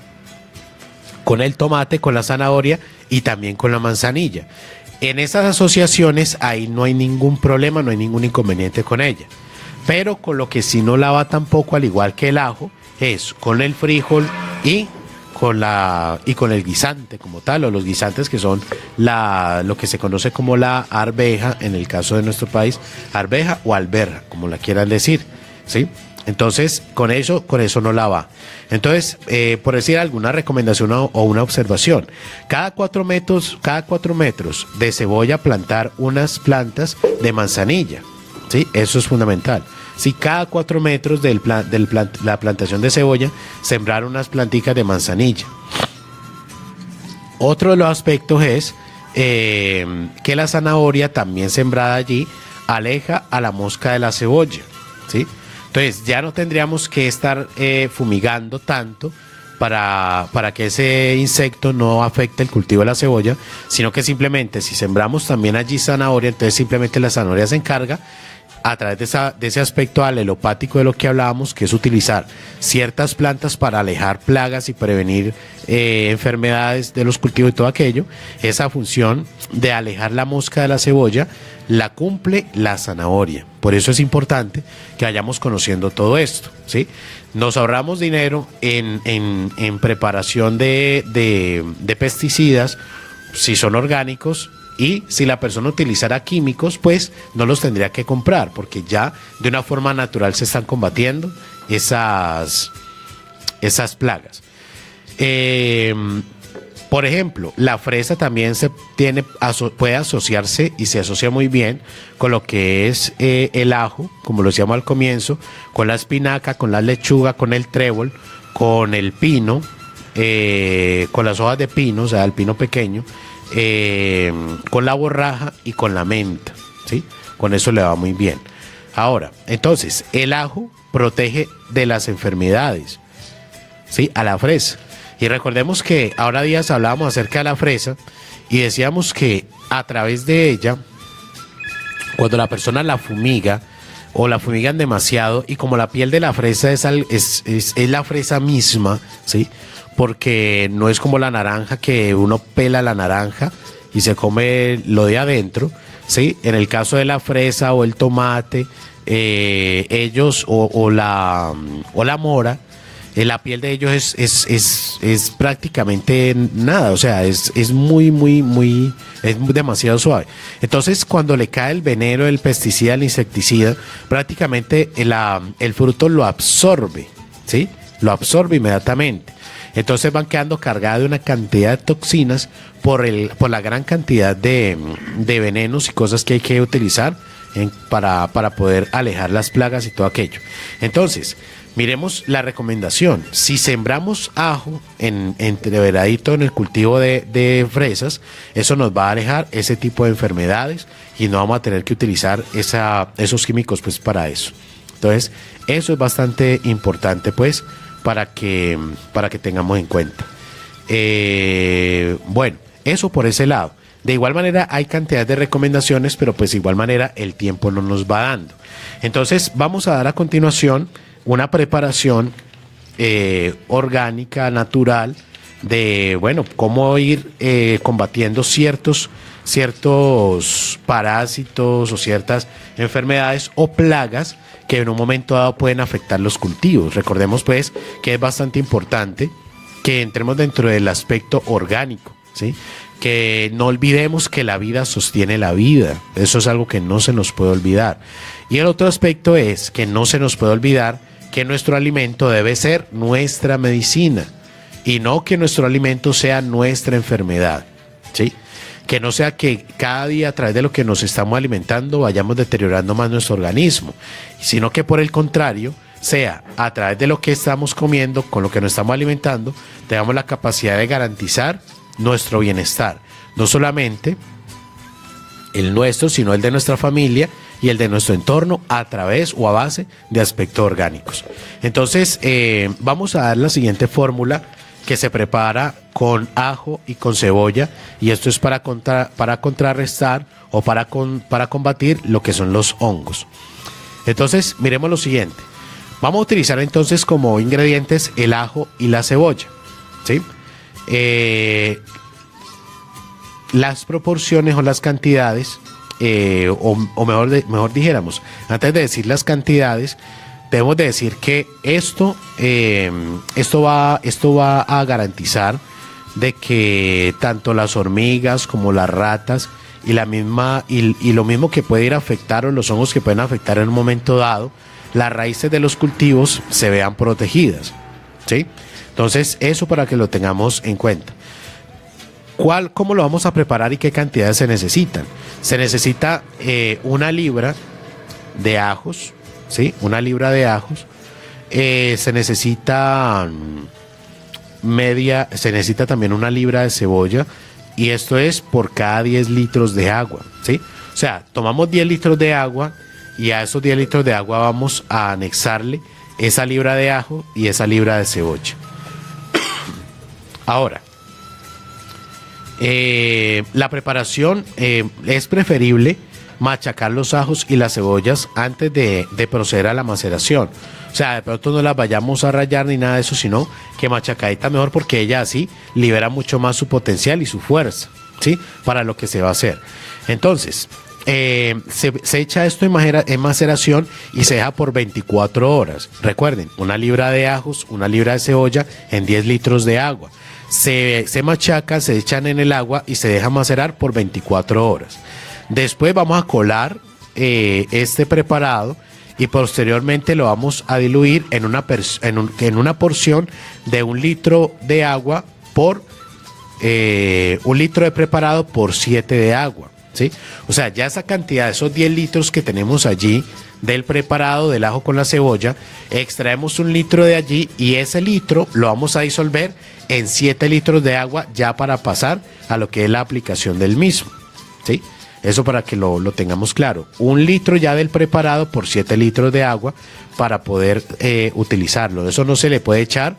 con el tomate, con la zanahoria y también con la manzanilla. En esas asociaciones ahí no hay ningún problema, no hay ningún inconveniente con ella. Pero con lo que sí no la va tampoco, al igual que el ajo, es con el frijol y con el guisante como tal, o los guisantes que son lo que se conoce como la arveja, en el caso de nuestro país, arveja o alberja, como la quieran decir, ¿sí? Entonces, con eso no la va. Entonces, por decir alguna recomendación o una observación, cada 4 metros de cebolla plantar unas plantas de manzanilla, ¿sí? Eso es fundamental. Si cada 4 metros de la plantación de cebolla, sembrar unas planticas de manzanilla. Otro de los aspectos es que la zanahoria, también sembrada allí, aleja a la mosca de la cebolla, ¿sí? Entonces ya no tendríamos que estar fumigando tanto para que ese insecto no afecte el cultivo de la cebolla, sino que simplemente si sembramos también allí zanahoria, entonces simplemente la zanahoria se encarga a través de ese aspecto alelopático de lo que hablábamos, que es utilizar ciertas plantas para alejar plagas y prevenir enfermedades de los cultivos y todo aquello. Esa función de alejar la mosca de la cebolla la cumple la zanahoria. Por eso es importante que vayamos conociendo todo esto, ¿sí? Nos ahorramos dinero en preparación de pesticidas, si son orgánicos. Y si la persona utilizara químicos, pues no los tendría que comprar, porque ya de una forma natural se están combatiendo esas plagas. Por ejemplo, la fresa también puede asociarse y se asocia muy bien con lo que es el ajo, como lo decíamos al comienzo, con la espinaca, con la lechuga, con el trébol, con el pino, con las hojas de pino, o sea, el pino pequeño, con la borraja y con la menta, ¿sí? Con eso le va muy bien. Ahora, entonces, el ajo protege de las enfermedades, ¿sí? A la fresa. Y recordemos que ahora días hablábamos acerca de la fresa y decíamos que a través de ella, cuando la persona la fumiga o la fumigan demasiado, y como la piel de la fresa es la fresa misma, ¿sí? Porque no es como la naranja, que uno pela la naranja y se come lo de adentro, ¿sí? En el caso de la fresa o el tomate, ellos o la mora, La piel de ellos es prácticamente nada, o sea, es muy, es demasiado suave. Entonces, cuando le cae el veneno, el pesticida, el insecticida, prácticamente el fruto lo absorbe, ¿sí? Lo absorbe inmediatamente. Entonces van quedando cargadas de una cantidad de toxinas por la gran cantidad de venenos y cosas que hay que utilizar para poder alejar las plagas y todo aquello. Entonces, miremos la recomendación. Si sembramos ajo entreveradito en el cultivo de fresas, eso nos va a alejar ese tipo de enfermedades y no vamos a tener que utilizar esos químicos pues para eso. Entonces, eso es bastante importante pues para que tengamos en cuenta. Bueno, eso por ese lado. De igual manera hay cantidad de recomendaciones, pero pues de igual manera el tiempo no nos va dando. Entonces vamos a dar a continuación una preparación orgánica, natural, de, bueno, cómo ir combatiendo ciertos parásitos o ciertas enfermedades o plagas que en un momento dado pueden afectar los cultivos. Recordemos pues que es bastante importante que entremos dentro del aspecto orgánico, ¿sí? Que no olvidemos que la vida sostiene la vida. Eso es algo que no se nos puede olvidar. Y el otro aspecto es que no se nos puede olvidar que nuestro alimento debe ser nuestra medicina y no que nuestro alimento sea nuestra enfermedad, ¿sí? Que no sea que cada día a través de lo que nos estamos alimentando vayamos deteriorando más nuestro organismo, sino que por el contrario sea a través de lo que estamos comiendo, con lo que nos estamos alimentando, tengamos la capacidad de garantizar nuestro bienestar, no solamente el nuestro, sino el de nuestra familia y el de nuestro entorno a través o a base de aspectos orgánicos. Entonces vamos a dar la siguiente fórmula que se prepara con ajo y con cebolla, y esto es para contrarrestar o para combatir lo que son los hongos. Entonces miremos lo siguiente. Vamos a utilizar entonces como ingredientes el ajo y la cebolla, ¿sí? Las proporciones o las cantidades, o mejor dijéramos, antes de decir las cantidades, debemos de decir que esto va a garantizar de que tanto las hormigas como las ratas y lo mismo que puede ir a afectar, o los hongos que pueden afectar en un momento dado, las raíces de los cultivos se vean protegidas, ¿sí? Entonces, eso para que lo tengamos en cuenta. ¿Cómo lo vamos a preparar y qué cantidades se necesitan? Se necesita 1 libra de ajos, ¿sí? 1 libra de ajos. Se necesita también 1 libra de cebolla, y esto es por cada 10 litros de agua, ¿sí? O sea, tomamos 10 litros de agua y a esos 10 litros de agua vamos a anexarle esa libra de ajo y esa libra de cebolla. Ahora, la preparación es preferible machacar los ajos y las cebollas antes de proceder a la maceración. O sea, de pronto no las vayamos a rallar ni nada de eso, sino que machacadita mejor, porque ella así libera mucho más su potencial y su fuerza, ¿sí? Para lo que se va a hacer. Entonces, se echa esto en maceración y se deja por 24 horas. Recuerden, 1 libra de ajos, 1 libra de cebolla en 10 litros de agua. Se machaca, se echan en el agua y se deja macerar por 24 horas. Después vamos a colar este preparado y posteriormente lo vamos a diluir en una porción de 1 litro de agua por 1 litro de preparado por 7 de agua, ¿sí? O sea, ya esa cantidad, esos 10 litros que tenemos allí del preparado del ajo con la cebolla, extraemos 1 litro de allí y ese litro lo vamos a disolver en 7 litros de agua ya para pasar a lo que es la aplicación del mismo, ¿sí? Eso para que lo tengamos claro. 1 litro ya del preparado por 7 litros de agua para poder utilizarlo. Eso no se le puede echar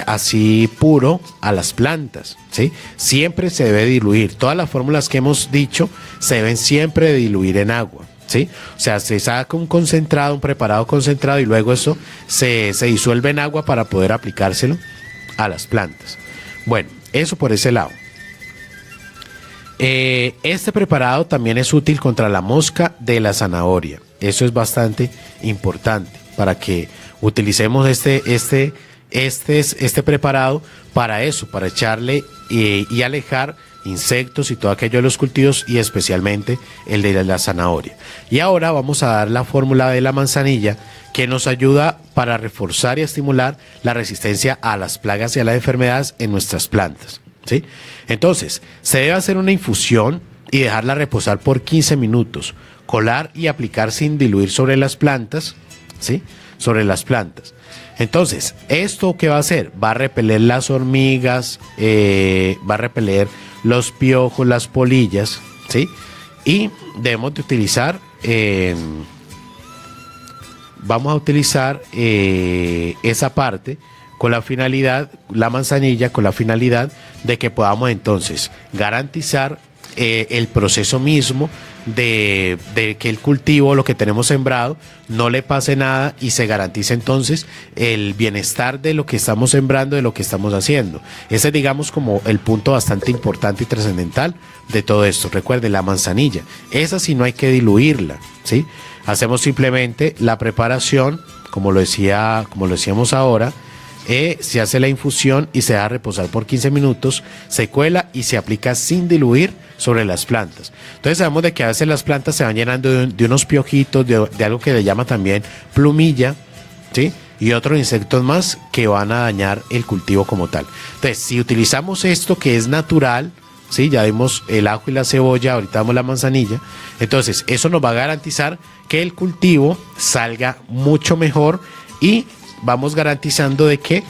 así puro a las plantas, ¿sí? Siempre se debe diluir. Todas las fórmulas que hemos dicho se deben siempre diluir en agua, ¿sí? O sea, se saca un preparado concentrado y luego eso se disuelve en agua para poder aplicárselo a las plantas. Bueno, eso por ese lado. Este preparado también es útil contra la mosca de la zanahoria. Eso es bastante importante para que utilicemos este este preparado para eso, para echarle y alejar insectos y todo aquello de los cultivos, y especialmente el de la zanahoria. Y ahora vamos a dar la fórmula de la manzanilla, que nos ayuda para reforzar y estimular la resistencia a las plagas y a las enfermedades en nuestras plantas, ¿sí? Entonces, se debe hacer una infusión y dejarla reposar por 15 minutos, colar y aplicar sin diluir sobre las plantas, ¿sí? Sobre las plantas. Entonces, ¿esto qué va a hacer? Va a repeler las hormigas, va a repeler los piojos, las polillas, ¿sí? Y debemos de utilizar, vamos a utilizar esa parte con la finalidad, la manzanilla, con la finalidad de que podamos entonces garantizar el proceso mismo de que el cultivo, lo que tenemos sembrado, no le pase nada y se garantice entonces el bienestar de lo que estamos sembrando, de lo que estamos haciendo. Ese es, digamos, como el punto bastante importante y trascendental de todo esto. Recuerden, la manzanilla, esa sí no hay que diluirla, ¿sí? Hacemos simplemente la preparación, como lo decíamos ahora. Se hace la infusión y se deja reposar por 15 minutos, se cuela y se aplica sin diluir sobre las plantas. Entonces sabemos de que a veces las plantas se van llenando de unos piojitos, de algo que le llama también plumilla, ¿sí? Y otros insectos más que van a dañar el cultivo como tal. Entonces, si utilizamos esto que es natural, ¿sí? Ya vimos el ajo y la cebolla, ahorita damos la manzanilla. Entonces, eso nos va a garantizar que el cultivo salga mucho mejor y vamos garantizando de que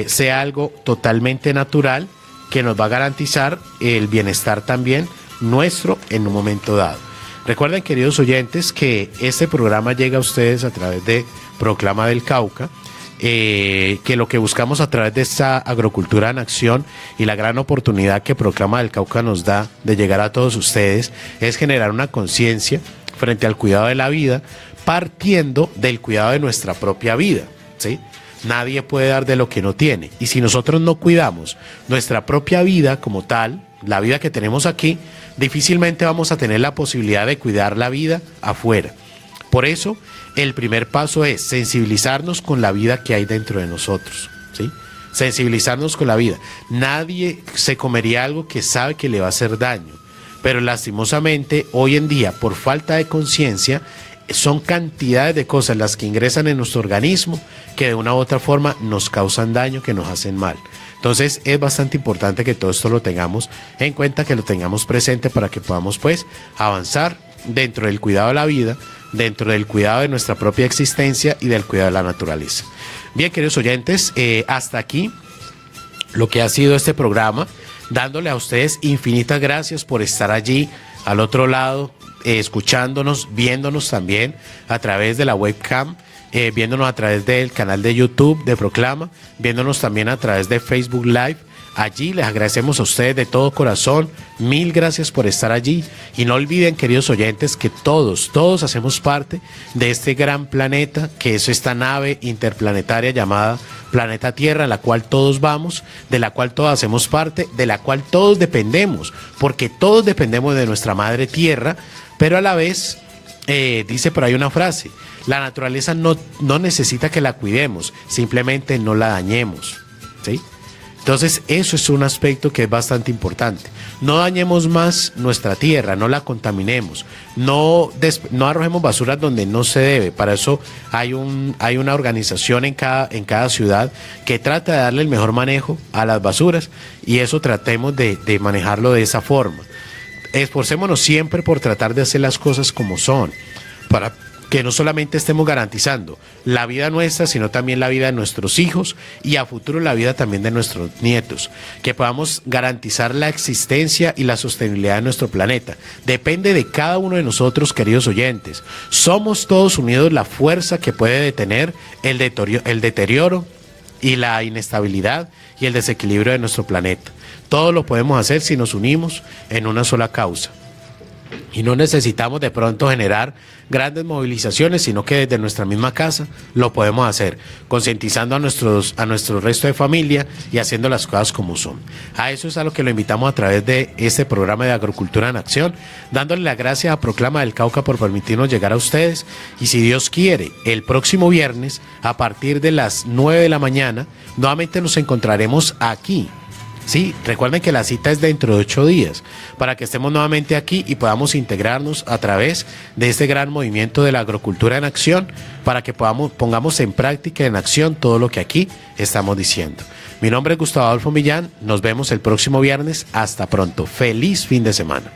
sea algo totalmente natural, que nos va a garantizar el bienestar también nuestro en un momento dado. Recuerden, queridos oyentes, que este programa llega a ustedes a través de Proclama del Cauca, que lo que buscamos a través de esta agrocultura en acción y la gran oportunidad que Proclama del Cauca nos da de llegar a todos ustedes es generar una conciencia frente al cuidado de la vida, partiendo del cuidado de nuestra propia vida, ¿sí? Nadie puede dar de lo que no tiene, y si nosotros no cuidamos nuestra propia vida como tal, la vida que tenemos aquí, difícilmente vamos a tener la posibilidad de cuidar la vida afuera. Por eso, el primer paso es sensibilizarnos con la vida que hay dentro de nosotros, ¿sí? Sensibilizarnos con la vida. Nadie se comería algo que sabe que le va a hacer daño, pero lastimosamente hoy en día, por falta de conciencia, son cantidades de cosas las que ingresan en nuestro organismo que de una u otra forma nos causan daño, que nos hacen mal. Entonces es bastante importante que todo esto lo tengamos en cuenta, que lo tengamos presente para que podamos pues avanzar dentro del cuidado de la vida, dentro del cuidado de nuestra propia existencia y del cuidado de la naturaleza. Bien, queridos oyentes, hasta aquí lo que ha sido este programa, dándole a ustedes infinitas gracias por estar allí al otro lado, escuchándonos, viéndonos también a través de la webcam, viéndonos a través del canal de YouTube de Proclama, viéndonos también a través de Facebook Live. Allí les agradecemos a ustedes de todo corazón, mil gracias por estar allí, y no olviden, queridos oyentes, que todos hacemos parte de este gran planeta, que es esta nave interplanetaria llamada Planeta Tierra, en la cual todos vamos, de la cual todos hacemos parte, de la cual todos dependemos, porque todos dependemos de nuestra madre Tierra, pero a la vez, dice por ahí una frase, la naturaleza no necesita que la cuidemos, simplemente no la dañemos, ¿sí? Entonces eso es un aspecto que es bastante importante. No dañemos más nuestra tierra, no la contaminemos, no arrojemos basuras donde no se debe. Para eso hay una organización en cada ciudad que trata de darle el mejor manejo a las basuras, y eso tratemos de manejarlo de esa forma. Esforcémonos siempre por tratar de hacer las cosas como son, para que no solamente estemos garantizando la vida nuestra, sino también la vida de nuestros hijos y a futuro la vida también de nuestros nietos, que podamos garantizar la existencia y la sostenibilidad de nuestro planeta. Depende de cada uno de nosotros, queridos oyentes. Somos todos unidos la fuerza que puede detener el deterioro y la inestabilidad y el desequilibrio de nuestro planeta. Todo lo podemos hacer si nos unimos en una sola causa. Y no necesitamos de pronto generar grandes movilizaciones, sino que desde nuestra misma casa lo podemos hacer, concientizando a nuestro resto de familia y haciendo las cosas como son. A eso es a lo que lo invitamos a través de este programa de Agrocultura en Acción, dándole las gracias a Proclama del Cauca por permitirnos llegar a ustedes. Y si Dios quiere, el próximo viernes, a partir de las 9 de la mañana, nuevamente nos encontraremos aquí. Sí, recuerden que la cita es dentro de 8 días, para que estemos nuevamente aquí y podamos integrarnos a través de este gran movimiento de la agrocultura en acción, para que pongamos en práctica, en acción, todo lo que aquí estamos diciendo. Mi nombre es Gustavo Adolfo Millán, nos vemos el próximo viernes, hasta pronto, feliz fin de semana.